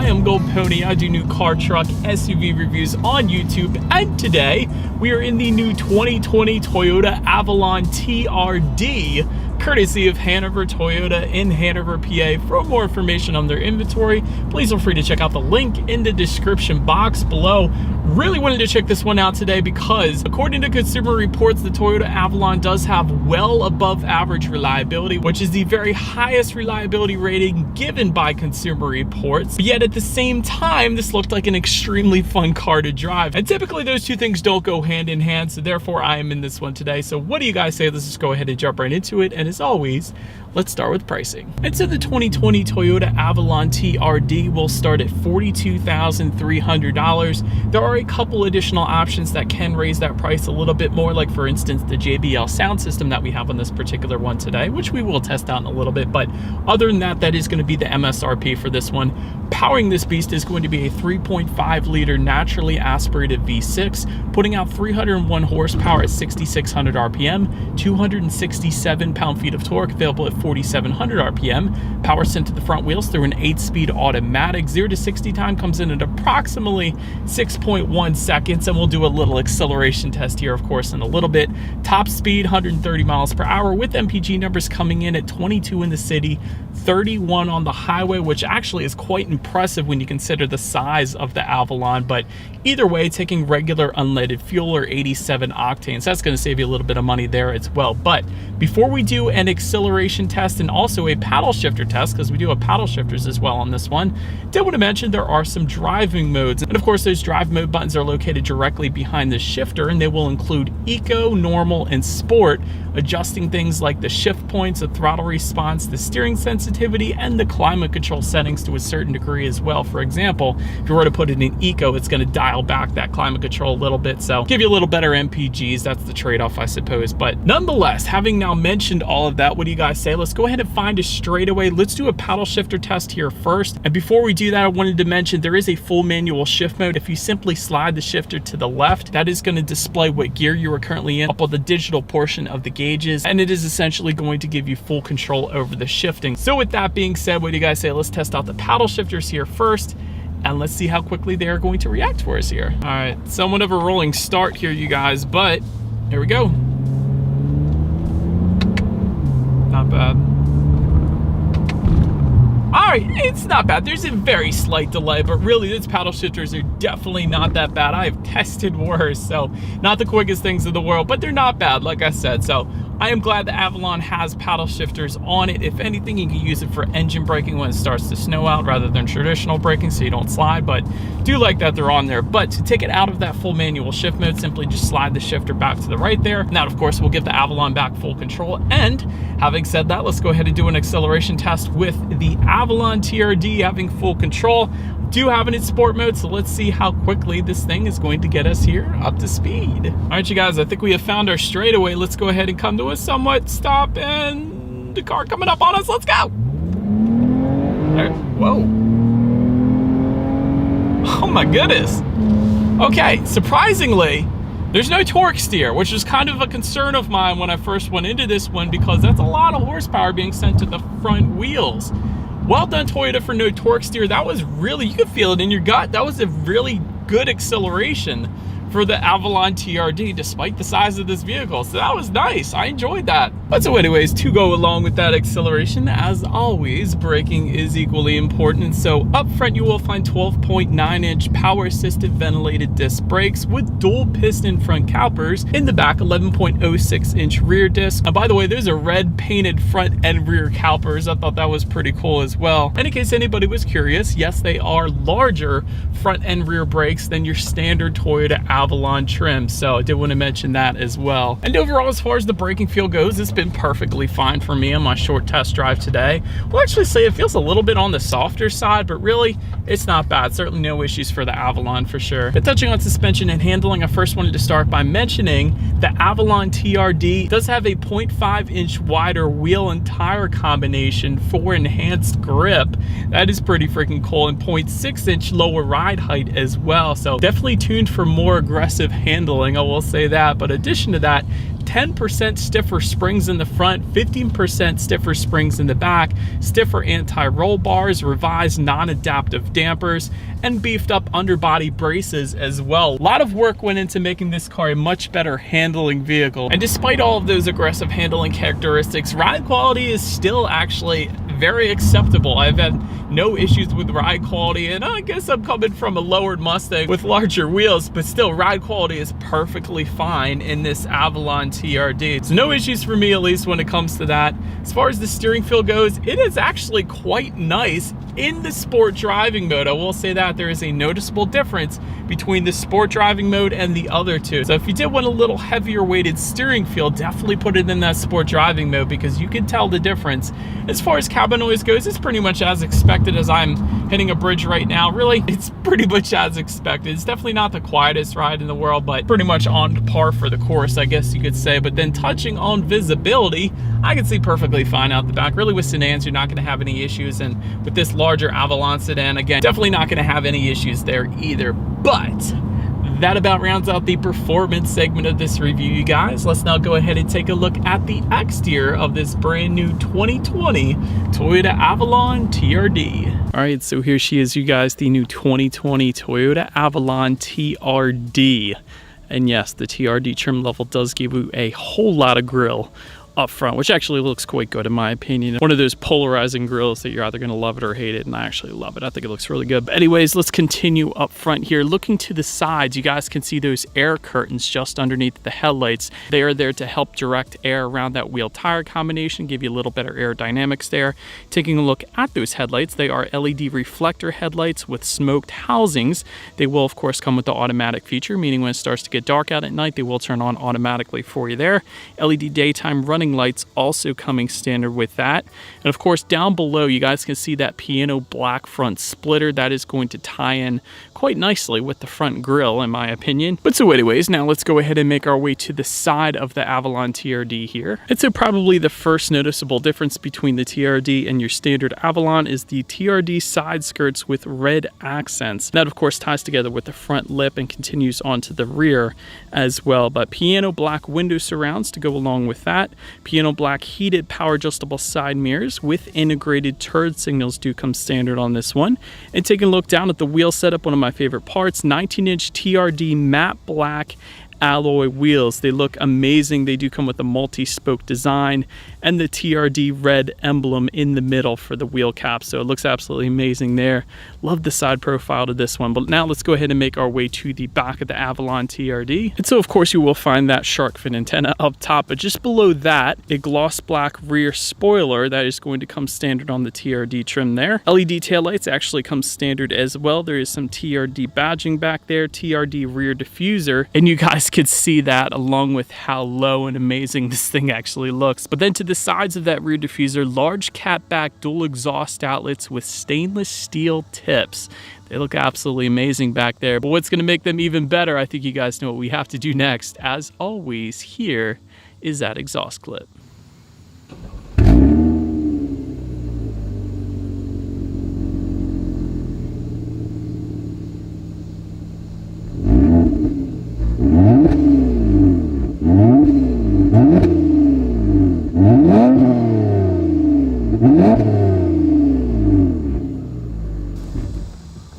I am Gold Pony. I do new car, truck, SUV reviews on YouTube, and today we are in the new 2020 Toyota Avalon TRD, courtesy of Hanover Toyota in Hanover, PA. For more information on their inventory, please feel free to check out the link in the description box below. Really wanted to check this one out today because, according to Consumer Reports, the Toyota Avalon does have well above average reliability, which is the very highest reliability rating given by Consumer Reports. But yet at the same time, this looked like an extremely fun car to drive. And typically those two things don't go hand in hand, so therefore I am in this one today. So what do you guys say? Let's just go ahead and jump right into it. And as always, let's start with pricing. And so the 2020 Toyota Avalon TRD will start at $42,300. There are a couple additional options that can raise that price a little bit more, like for instance the JBL sound system that we have on this particular one today, which we will test out in a little bit. But other than that, that is going to be the MSRP for this one. Powering this beast is going to be a 3.5 liter naturally aspirated V6, putting out 301 horsepower at 6,600 RPM, 267 pound-feet of torque, available at 4,700 RPM. Power sent to the front wheels through an 8-speed automatic. 0 to 60 time comes in at approximately 6.1 seconds, and we'll do a little acceleration test here, of course, in a little bit. Top speed 130 miles per hour, with MPG numbers coming in at 22 in the city, 31 on the highway, which actually is quite impressive when you consider the size of the Avalon. But either way, taking regular unleaded fuel or 87 octanes, that's going to save you a little bit of money there as well. But before we do an acceleration test and also a paddle shifter test, because we do have paddle shifters as well on this one, did want to mention there are some driving modes, and of course those drive mode buttons are located directly behind the shifter, and they will include eco, normal, and sport, adjusting things like the shift points, the throttle response, the steering sensitivity, and the climate control settings to a certain degree as well. For example, if you were to put it in eco, it's going to dial back that climate control a little bit, so give you a little better MPGs. That's the trade-off, I suppose. But nonetheless, having now mentioned all of that, what do you guys say? Let's go ahead and find a straightaway. Let's do a paddle shifter test here first. And before we do that, I wanted to mention there is a full manual shift mode. If you simply slide the shifter to the left, that is going to display what gear you are currently in up on the digital portion of the gauges, and it is essentially going to give you full control over the shifting. So with that being said, what do you guys say? Let's test out the paddle shifters here first, and let's see how quickly they are going to react for us here. All right, somewhat of a rolling start here, you guys, but here we go. Not bad. All right, it's not bad. There's a very slight delay, but really these paddle shifters are definitely not that bad. I have tested worse, so not the quickest things in the world, but they're not bad, like I said. So I am glad the Avalon has paddle shifters on it. If anything, you can use it for engine braking when it starts to snow out rather than traditional braking so you don't slide, but do like that they're on there. But to take it out of that full manual shift mode, simply just slide the shifter back to the right there. And that, of course, will give the Avalon back full control. And having said that, let's go ahead and do an acceleration test with the Avalon TRD having full control. Do have it in sport mode, so let's see how quickly this thing is going to get us here up to speed. All right, you guys, I think we have found our straightaway. Let's go ahead and come to a somewhat stop, and the car coming up on us. Let's go. All right. Whoa. Oh my goodness. Okay, surprisingly, there's no torque steer, which is kind of a concern of mine when I first went into this one, because that's a lot of horsepower being sent to the front wheels. Well done, Toyota, for no torque steer. That was really, you could feel it in your gut. That was a really good acceleration for the Avalon TRD, despite the size of this vehicle. So that was nice. I enjoyed that. But so anyways, to go along with that acceleration, as always, braking is equally important. So up front, you will find 12.9-inch power-assisted ventilated disc brakes with dual piston front calipers. In the back, 11.06-inch rear disc. And by the way, there's a red painted front and rear calipers. I thought that was pretty cool as well. And in case anybody was curious, yes, they are larger front and rear brakes than your standard Toyota Avalon trim, so I did want to mention that as well. And overall, as far as the braking feel goes, it's been perfectly fine for me on my short test drive today. We'll actually say it feels a little bit on the softer side, but really, it's not bad. Certainly no issues for the Avalon for sure. But touching on suspension and handling, I first wanted to start by mentioning the Avalon TRD does have a 0.5-inch wider wheel and tire combination for enhanced grip. That is pretty freaking cool, and 0.6-inch lower ride height as well. So definitely tuned for more aggressive handling, I will say that. But in addition to that, 10% stiffer springs in the front, 15% stiffer springs in the back, stiffer anti-roll bars, revised non-adaptive dampers, and beefed up underbody braces as well. A lot of work went into making this car a much better handling vehicle. And despite all of those aggressive handling characteristics, ride quality is still actually very acceptable. I've had no issues with ride quality, and I guess I'm coming from a lowered Mustang with larger wheels, but still ride quality is perfectly fine in this Avalon TRD. So no issues for me, at least when it comes to that. As far as the steering feel goes, it is actually quite nice in the sport driving mode. I will say that there is a noticeable difference between the sport driving mode and the other two. So if you did want a little heavier weighted steering feel, definitely put it in that sport driving mode, because you can tell the difference. As far as cabin noise goes, it's pretty much as expected. As I'm hitting a bridge right now, really, it's pretty much as expected. It's definitely not the quietest ride in the world, but pretty much on par for the course, I guess you could say. But then touching on visibility, I can see perfectly fine out the back. Really, with sedans, you're not going to have any issues, and with this larger Avalon sedan, again, definitely not going to have any issues there either. But that about rounds out the performance segment of this review, you guys. Let's now go ahead and take a look at the exterior of this brand new 2020 Toyota Avalon TRD. All right, so here she is, you guys, the new 2020 Toyota Avalon TRD. And yes, the TRD trim level does give you a whole lot of grille up front, which actually looks quite good in my opinion. One of those polarizing grills that you're either going to love it or hate it, and I actually love it. I think it looks really good. But anyways, let's continue up front here. Looking to the sides, you guys can see those air curtains just underneath the headlights. They are there to help direct air around that wheel tire combination, give you a little better aerodynamics there. Taking a look at those headlights, they are LED reflector headlights with smoked housings. They will of course come with the automatic feature, meaning when it starts to get dark out at night, they will turn on automatically for you there. LED daytime running lights also coming standard with that. And of course, down below, you guys can see that piano black front splitter. That is going to tie in quite nicely with the front grille, in my opinion. But so anyways, now let's go ahead and make our way to the side of the Avalon TRD here. And so probably the first noticeable difference between the TRD and your standard Avalon is the TRD side skirts with red accents. That of course ties together with the front lip and continues onto the rear as well. But piano black window surrounds to go along with that. Piano black heated power adjustable side mirrors with integrated turd signals do come standard on this one. And taking a look down at the wheel setup, one of my favorite parts, 19-inch TRD matte black alloy wheels. They look amazing. They do come with a multi-spoke design and the TRD red emblem in the middle for the wheel cap, so it looks absolutely amazing there. Love the side profile to this one. But now let's go ahead and make our way to the back of the Avalon TRD. And so of course you will find that shark fin antenna up top, but just below that, a gloss black rear spoiler that is going to come standard on the TRD trim there. LED taillights actually come standard as well. There is some TRD badging back there, TRD rear diffuser, and you guys could see that along with how low and amazing this thing actually looks. But then to the sides of that rear diffuser, large catback dual exhaust outlets with stainless steel tips. They look absolutely amazing back there. But what's going to make them even better, I think you guys know what we have to do next. As always, here is that exhaust clip.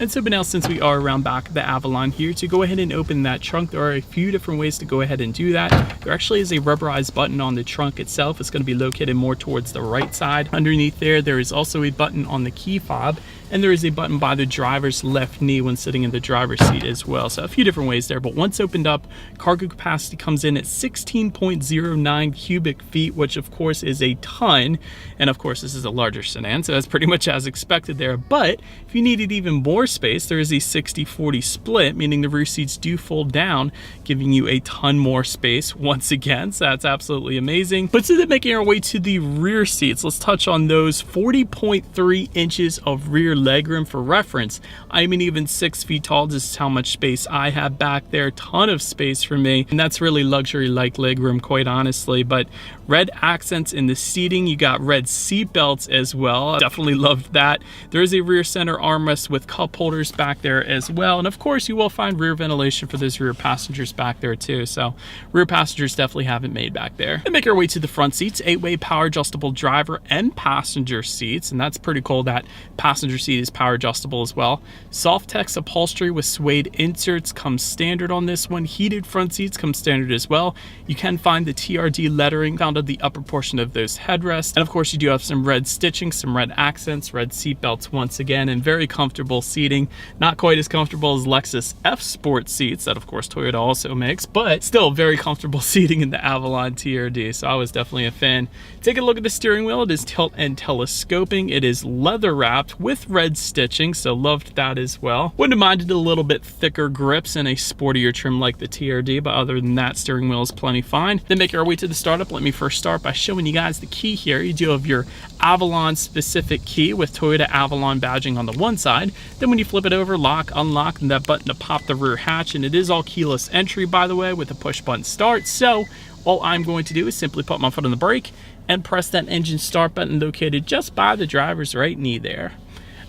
And so, but now since we are around back of the Avalon here, to go ahead and open that trunk, there are a few different ways to go ahead and do that. There actually is a rubberized button on the trunk itself. It's going to be located more towards the right side. Underneath there is also a button on the key fob, and there is a button by the driver's left knee when sitting in the driver's seat as well. So a few different ways there, but once opened up, cargo capacity comes in at 16.09 cubic feet, which of course is a ton. And of course, this is a larger sedan, so that's pretty much as expected there. But if you needed even more space, there is a 60-40 split, meaning the rear seats do fold down, giving you a ton more space once again. So that's absolutely amazing. But so then making our way to the rear seats, let's touch on those. 40.3 inches of rear legroom. For reference, I'm an even 6 feet tall. This is how much space I have back there. Ton of space for me, and that's really luxury like legroom, quite honestly. But red accents in the seating. You got red seat belts as well. Definitely loved that. There is a rear center armrest with cup holders back there as well, and of course you will find rear ventilation for those rear passengers back there too. So rear passengers definitely have it made back there. And make our way to the front seats. 8-way power adjustable driver and passenger seats, and that's pretty cool that passenger seat is power adjustable as well. Soft-Tex upholstery with suede inserts comes standard on this one. Heated front seats come standard as well. You can find the TRD lettering found on the upper portion of those headrests, and of course you do have some red stitching, some red accents, red seat belts once again, and very comfortable seating. Not quite as comfortable as Lexus F Sport seats that of course Toyota also makes, but still very comfortable seating in the Avalon TRD, so I was definitely a fan. Take a look at the steering wheel. It is tilt and telescoping. It is leather wrapped with red stitching, so loved that as well. Wouldn't have minded a little bit thicker grips and a sportier trim like the TRD, but other than that, steering wheel is plenty fine. Then make our way to the startup. Let me first start by showing you guys the key here. You do have your Avalon specific key with Toyota Avalon badging on the one side. Then when you flip it over, lock, unlock, and that button to pop the rear hatch, and it is all keyless entry, by the way, with a push button start. So all I'm going to do is simply put my foot on the brake and press that engine start button located just by the driver's right knee there.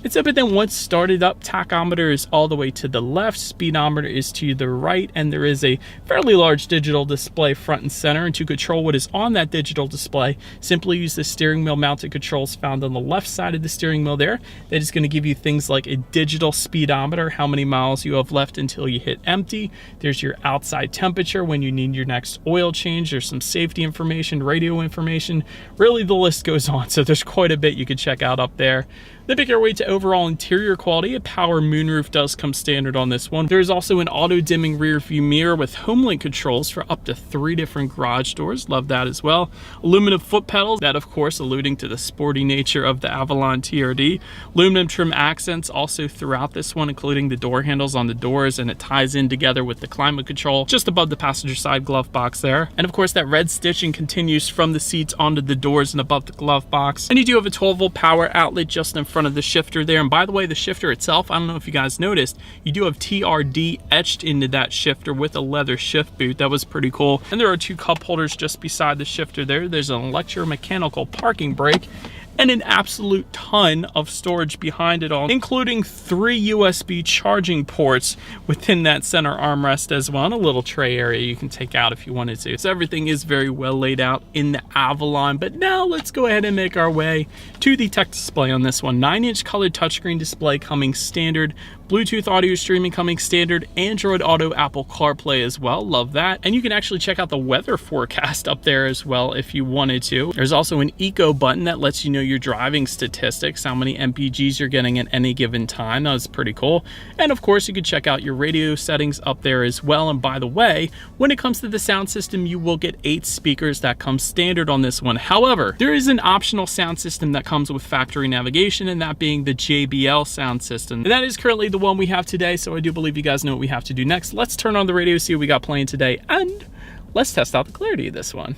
It's up, and then once started up, tachometer is all the way to the left, speedometer is to the right, and there is a fairly large digital display front and center. And to control what is on that digital display, simply use the steering wheel mounted controls found on the left side of the steering wheel there. That is going to give you things like a digital speedometer, how many miles you have left until you hit empty. There's your outside temperature when you need your next oil change. There's some safety information, radio information. Really, the list goes on, so there's quite a bit you could check out up there. Then pick your way to overall interior quality. A power moonroof does come standard on this one. There's also an auto dimming rear view mirror with HomeLink controls for up to 3 different garage doors. Love that as well. Aluminum foot pedals, that of course alluding to the sporty nature of the Avalon TRD. Aluminum trim accents also throughout this one, including the door handles on the doors, and it ties in together with the climate control just above the passenger side glove box there. And of course that red stitching continues from the seats onto the doors and above the glove box. And you do have a 12-volt power outlet just in front of the shifter there. And by the way, the shifter itself, I don't know if you guys noticed, you do have TRD etched into that shifter with a leather shift boot. That was pretty cool. And there are 2 cup holders just beside the shifter there. There's an electromechanical parking brake and an absolute ton of storage behind it all, including 3 USB charging ports within that center armrest as well, and a little tray area you can take out if you wanted to. So everything is very well laid out in the Avalon. But now let's go ahead and make our way to the tech display on this one. 9-inch colored touchscreen display coming standard, Bluetooth audio streaming coming standard, Android Auto, Apple CarPlay as well. Love that. And you can actually check out the weather forecast up there as well if you wanted to. There's also an eco button that lets you know your driving statistics, how many MPGs you're getting at any given time. That was pretty cool. And of course, you could check out your radio settings up there as well. And by the way, when it comes to the sound system, you will get 8 speakers that come standard on this one. However, there is an optional sound system that comes with factory navigation, and that being the JBL sound system. And that is currently the one we have today, so I do believe you guys know what we have to do next. Let's turn on the radio, see what we got playing today, and let's test out the clarity of this one.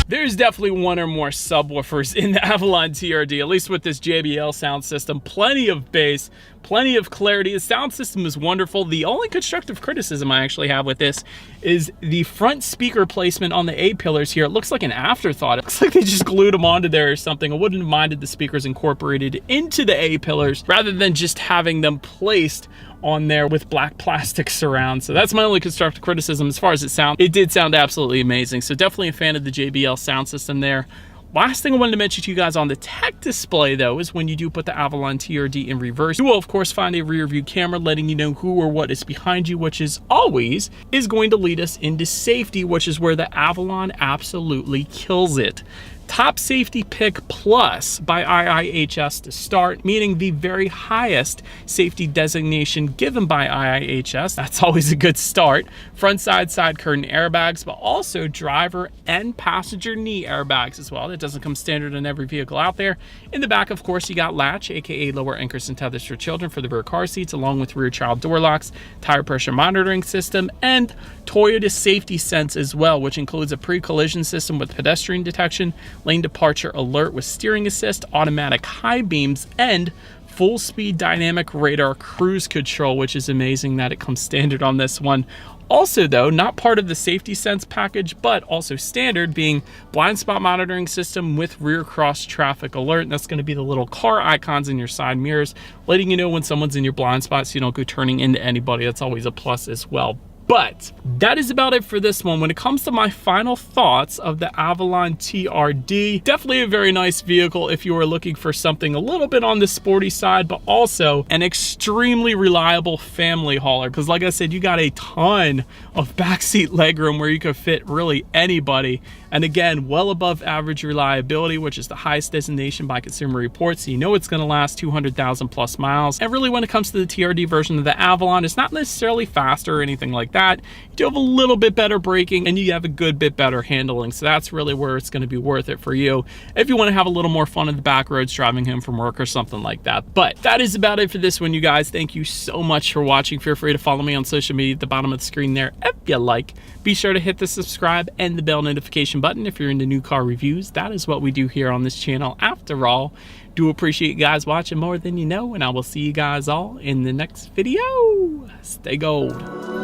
There's definitely one or more subwoofers in the Avalon TRD, at least with this JBL sound system. Plenty of bass, plenty of clarity. The sound system is wonderful. The only constructive criticism I actually have with this is the front speaker placement on the A-pillars here. It looks like an afterthought. It looks like they just glued them onto there or something. I wouldn't have minded the speakers incorporated into the A-pillars rather than just having them placed on there with black plastic surround. So that's my only constructive criticism. As far as it did sound absolutely amazing. So definitely a fan of the JBL sound system there. Last thing I wanted to mention to you guys on the tech display though is when you do put the Avalon TRD in reverse, you will of course find a rear view camera letting you know who or what is behind you, which is always going to lead us into safety, which is where the Avalon absolutely kills it. Top safety pick plus by IIHS to start, meaning the very highest safety designation given by IIHS. That's always a good start. Front side curtain airbags, but also driver and passenger knee airbags as well. That doesn't come standard in every vehicle out there. In the back, of course, you got latch, aka lower anchors and tethers for children for the rear car seats, along with rear child door locks, tire pressure monitoring system, and Toyota Safety Sense as well, which includes a pre-collision system with pedestrian detection, lane departure alert with steering assist, automatic high beams, and full speed dynamic radar cruise control, which is amazing that it comes standard on this one. Also though, not part of the Safety Sense package, but also standard, being blind spot monitoring system with rear cross traffic alert. And that's going to be the little car icons in your side mirrors, letting you know when someone's in your blind spot so you don't go turning into anybody. That's always a plus as well. But that is about it for this one. When it comes to my final thoughts of the Avalon TRD, definitely a very nice vehicle if you are looking for something a little bit on the sporty side, but also an extremely reliable family hauler. Because like I said, you got a ton of backseat legroom where you could fit really anybody. And again, well above average reliability, which is the highest designation by Consumer Reports. So you know it's going to last 200,000 plus miles. And really when it comes to the TRD version of the Avalon, it's not necessarily faster or anything like that. You do have a little bit better braking and you have a good bit better handling. So that's really where it's going to be worth it for you if you want to have a little more fun in the back roads driving home from work or something like that. But that is about it for this one, you guys. Thank you so much for watching. Feel free to follow me on social media at the bottom of the screen there if you like. Be sure to hit the subscribe and the bell notification button if you're into new car reviews. That is what we do here on this channel after all. Do appreciate you guys watching more than you know, and I will see you guys all in the next video. Stay gold.